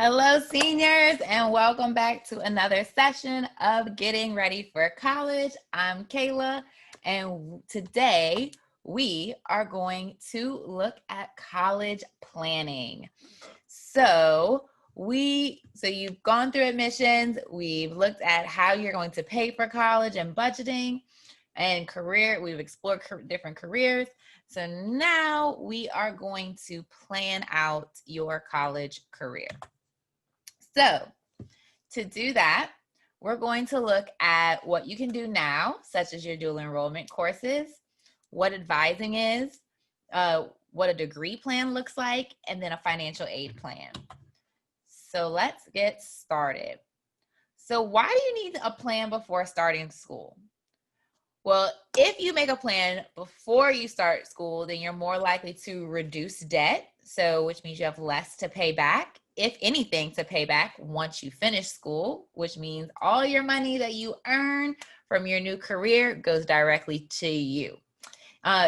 Hello, seniors, and welcome back to another session of Getting Ready for College. I'm Kayla, and today we are going to look at college planning. So you've gone through admissions, we've looked at how you're going to pay for college and budgeting and career. We've explored different careers. So now we are going to plan out your college career. So to do that, we're going to look at what you can do now, such as your dual enrollment courses, what advising is, what a degree plan looks like, and then a financial aid plan. So let's get started. So why do you need a plan before starting school? Well, if you make a plan before you start school, then you're more likely to reduce debt, which means you have less to pay back, if anything, to pay back once you finish school, which means all your money that you earn from your new career goes directly to you.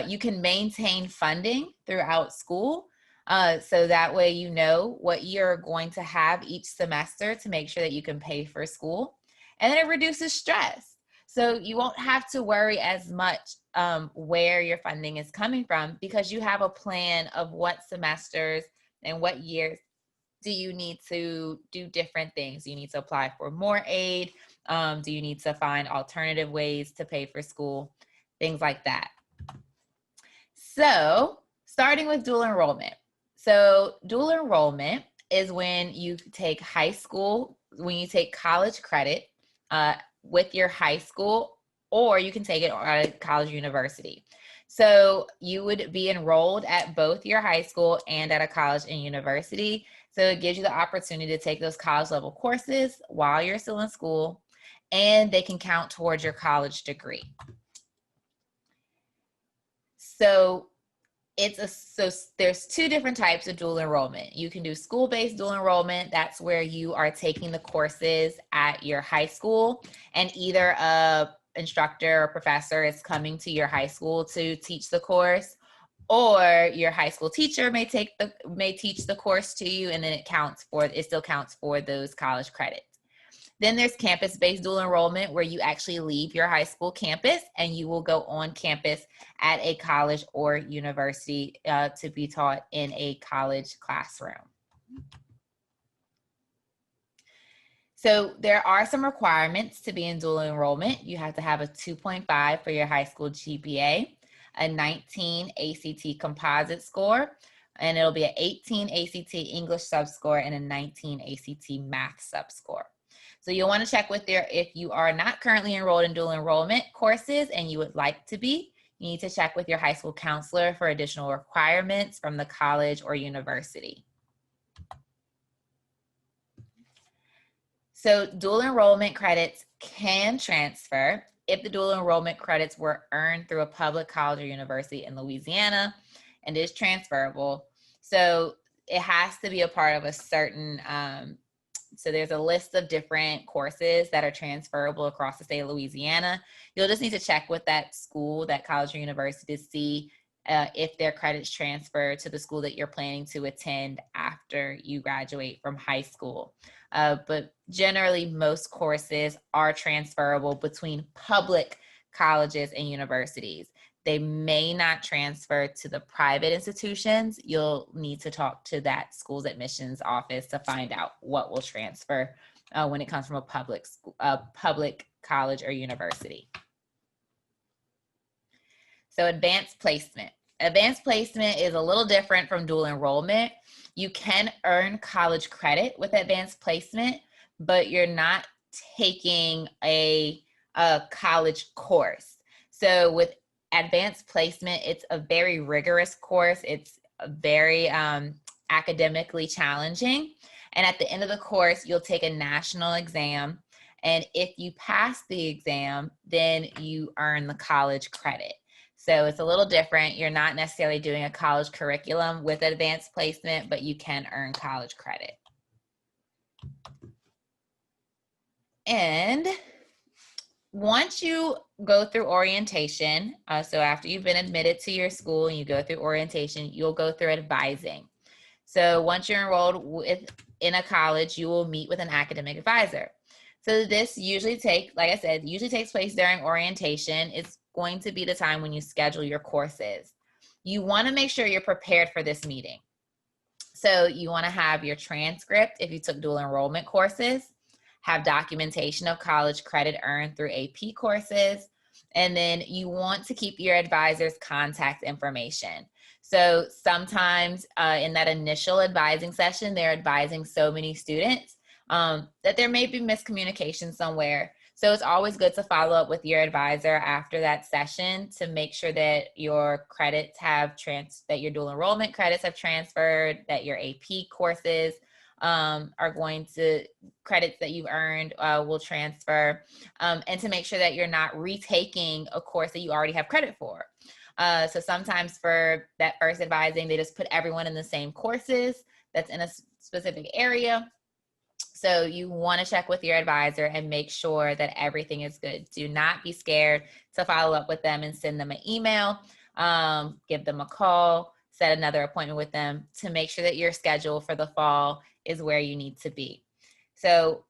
You can maintain funding throughout school, so that way you know what you're going to have each semester to make sure that you can pay for school. And then it reduces stress. So you won't have to worry as much where your funding is coming from, because you have a plan of what semesters and what years do you need to do different things. Do you need to apply for more aid? Do you need to find alternative ways to pay for school? Things like that. So starting with dual enrollment. So dual enrollment is when you take high school, when you take college credit with your high school, or you can take it at a college university. So you would be enrolled at both your high school and at a college and university. So it gives you the opportunity to take those college level courses while you're still in school, and they can count towards your college degree. So there's two different types of dual enrollment. You can do school-based dual enrollment. That's where you are taking the courses at your high school, and either a instructor or professor is coming to your high school to teach the course, or your high school teacher may teach the course to you, and then it still counts for those college credits. Then there's campus-based dual enrollment, where you actually leave your high school campus and you will go on campus at a college or university to be taught in a college classroom. So there are some requirements to be in dual enrollment. You have to have a 2.5 for your high school GPA, a 19 ACT composite score, and it'll be an 18 ACT English subscore and a 19 ACT math subscore. So you'll want to check if you are not currently enrolled in dual enrollment courses and you would like to be, you need to check with your high school counselor for additional requirements from the college or university. So dual enrollment credits can transfer if the dual enrollment credits were earned through a public college or university in Louisiana and is transferable. So it has to be a part of a certain so there's a list of different courses that are transferable across the state of Louisiana. You'll just need to check with that school, that college or university, to see if their credits transfer to the school that you're planning to attend after you graduate from high school. But generally, most courses are transferable between public colleges and universities. They may not transfer to the private institutions. You'll need to talk to that school's admissions office to find out what will transfer when it comes from a public college or university. So advanced placement. Advanced placement is a little different from dual enrollment. You can earn college credit with advanced placement, but you're not taking a college course. So with advanced placement, it's a very rigorous course. It's very academically challenging. And at the end of the course, you'll take a national exam. And if you pass the exam, then you earn the college credit. So it's a little different. You're not necessarily doing a college curriculum with advanced placement, but you can earn college credit. And once you go through orientation, so after you've been admitted to your school and you go through orientation, you'll go through advising. So once you're enrolled in a college, you will meet with an academic advisor. So this usually like I said, usually takes place during orientation. It's going to be the time when you schedule your courses. You want to make sure you're prepared for this meeting. So you want to have your transcript if you took dual enrollment courses, have documentation of college credit earned through AP courses, and then you want to keep your advisor's contact information. So sometimes in that initial advising session, they're advising so many students that there may be miscommunication somewhere. So it's always good to follow up with your advisor after that session to make sure that your credits have that your dual enrollment credits have transferred, that your AP courses are going to, credits that you've earned will transfer, and to make sure that you're not retaking a course that you already have credit for. So sometimes for that first advising, they just put everyone in the same courses that's in a specific area. So you want to check with your advisor and make sure that everything is good. Do not be scared to follow up with them and send them an email, give them a call, set another appointment with them to make sure that your schedule for the fall is where you need to be. So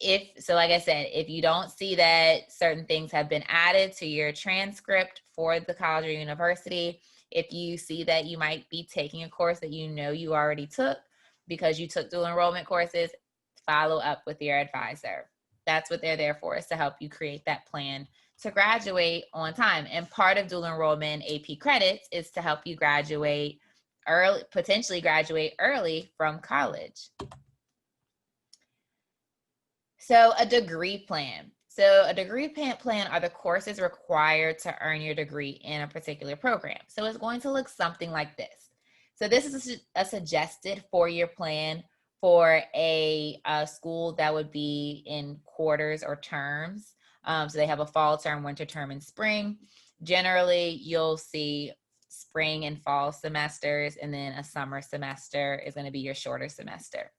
like I said, if you don't see that certain things have been added to your transcript for the college or university, if you see that you might be taking a course that you know you already took because you took dual enrollment courses, follow up with your advisor. That's what they're there for, is to help you create that plan to graduate on time. And part of dual enrollment AP credits is to help you graduate early, potentially graduate early from college. So a degree plan. So a degree plan are the courses required to earn your degree in a particular program. So it's going to look something like this. So this is a suggested 4-year plan for a school that would be in quarters or terms. So they have a fall term, winter term, and spring. Generally, you'll see spring and fall semesters, and then a summer semester is going to be your shorter semester.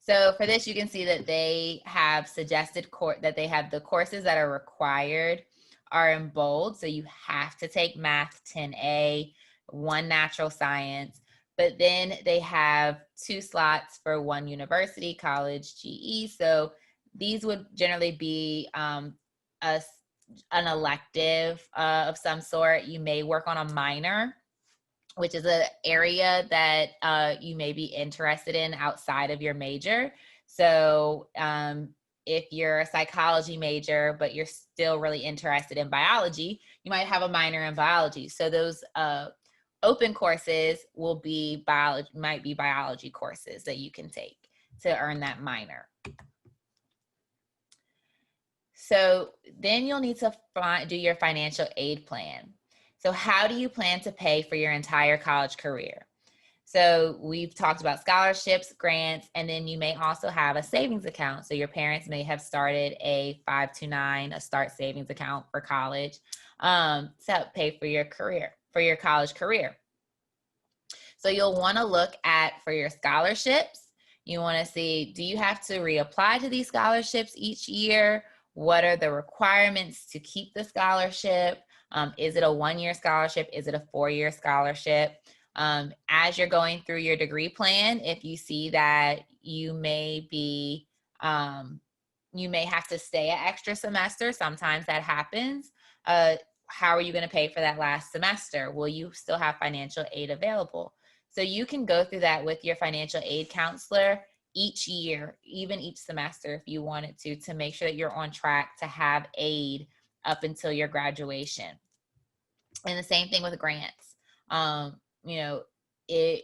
So for this, you can see that they have suggested that they have the courses that are required are in bold. So you have to take Math 10A, 1 Natural Science, but then they have 2 slots for 1 university, college, GE. So these would generally be an elective of some sort. You may work on a minor, which is an area that you may be interested in outside of your major. So if you're a psychology major, but you're still really interested in biology, you might have a minor in biology. So those open courses will be might be biology courses that you can take to earn that minor. So then you'll need to do your financial aid plan. So how do you plan to pay for your entire college career? So we've talked about scholarships, grants, and then you may also have a savings account. So your parents may have started a 529, a start savings account for college to pay for your career, for your college career. So you'll want to look at, for your scholarships, you want to see, do you have to reapply to these scholarships each year? What are the requirements to keep the scholarship? Is it a 1-year scholarship? Is it a 4-year scholarship? As you're going through your degree plan, if you see that you may have to stay an extra semester, sometimes that happens. How are you going to pay for that last semester? Will you still have financial aid available? So you can go through that with your financial aid counselor each year, even each semester if you wanted to make sure that you're on track to have aid up until your graduation. And the same thing with grants. You know, did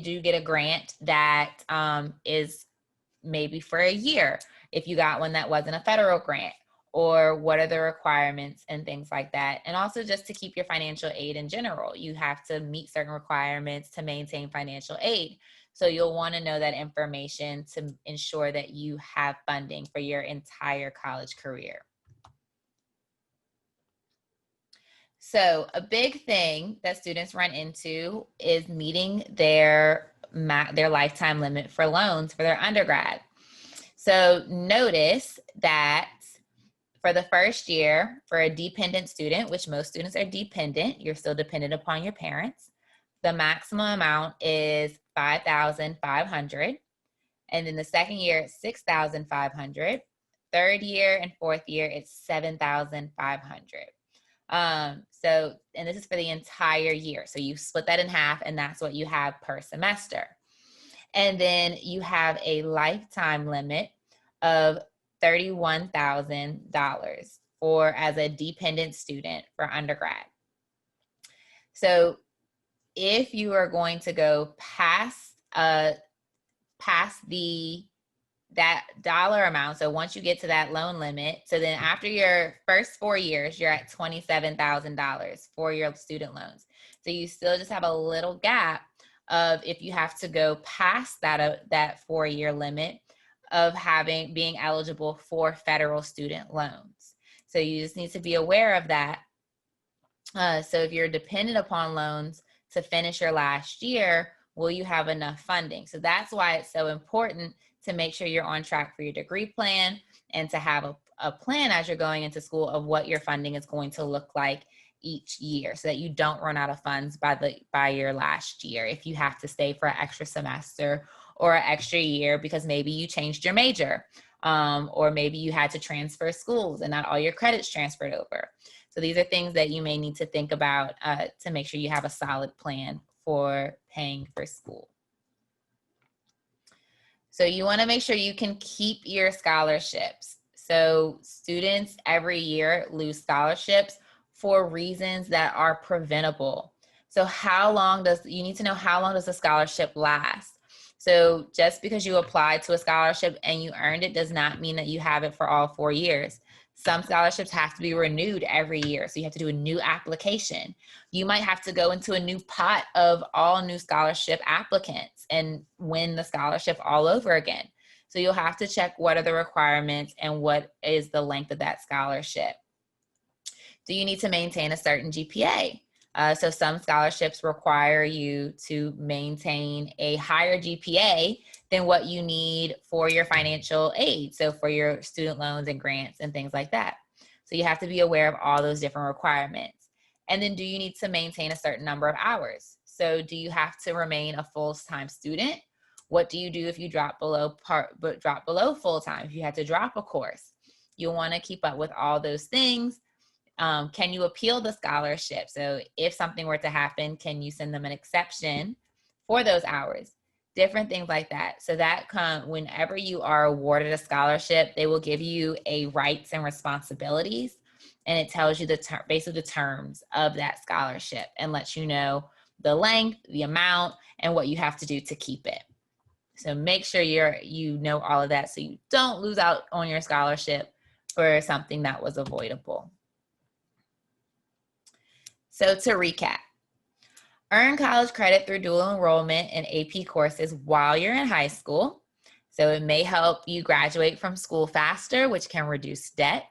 you get a grant that is maybe for a year if you got one that wasn't a federal grant? Or what are the requirements and things like that? And also just to keep your financial aid in general, you have to meet certain requirements to maintain financial aid. So you'll want to know that information to ensure that you have funding for your entire college career. So a big thing that students run into is meeting their lifetime limit for loans for their undergrad. So notice that for the first year, for a dependent student, which most students are dependent, you're still dependent upon your parents. the maximum amount is $5,500. And then the second year, it's $6,500. Third year and fourth year, it's $7,500. So, and this is for the entire year. So you split that in half, and that's what you have per semester. And then you have a lifetime limit of $31,000 for as a dependent student for undergrad. So if you are going to go past that dollar amount, so once you get to that loan limit, so then after your first 4 years, you're at $27,000 for your student loans. So you still just have a little gap of if you have to go past that 4-year limit of being eligible for federal student loans. So you just need to be aware of that. So if you're dependent upon loans to finish your last year, will you have enough funding? So that's why it's so important to make sure you're on track for your degree plan and to have a plan as you're going into school of what your funding is going to look like each year so that you don't run out of funds by your last year if you have to stay for an extra semester or an extra year because maybe you changed your major or maybe you had to transfer schools and not all your credits transferred over. So these are things that you may need to think about to make sure you have a solid plan for paying for school. So you want to make sure you can keep your scholarships. So students every year lose scholarships for reasons that are preventable. So you need to know how long does the scholarship last? So just because you applied to a scholarship and you earned it does not mean that you have it for all 4 years. Some scholarships have to be renewed every year. So you have to do a new application. You might have to go into a new pot of all new scholarship applicants and win the scholarship all over again. So you'll have to check what are the requirements and what is the length of that scholarship. Do you need to maintain a certain GPA? So some scholarships require you to maintain a higher GPA than what you need for your financial aid. So for your student loans and grants and things like that. So you have to be aware of all those different requirements. And then do you need to maintain a certain number of hours? So do you have to remain a full-time student? What do you do if you drop below full-time, if you had to drop a course? You'll want to keep up with all those things. Can you appeal the scholarship? So if something were to happen, can you send them an exception for those hours? Different things like that. So that whenever you are awarded a scholarship, they will give you a rights and responsibilities, and it tells you basically the terms of that scholarship and lets you know the length, the amount, and what you have to do to keep it. So make sure you know all of that so you don't lose out on your scholarship for something that was avoidable. So to recap, earn college credit through dual enrollment in AP courses while you're in high school. So it may help you graduate from school faster, which can reduce debt.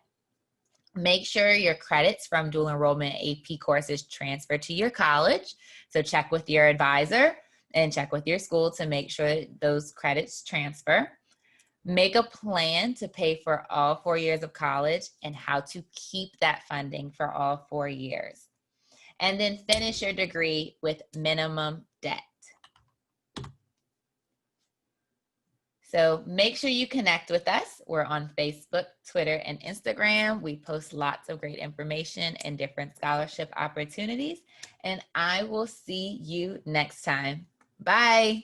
Make sure your credits from dual enrollment AP courses transfer to your college. So check with your advisor and check with your school to make sure that those credits transfer. Make a plan to pay for all 4 years of college and how to keep that funding for all 4 years. And then finish your degree with minimum debt. So make sure you connect with us. We're on Facebook, Twitter, and Instagram. We post lots of great information and different scholarship opportunities. And I will see you next time. Bye.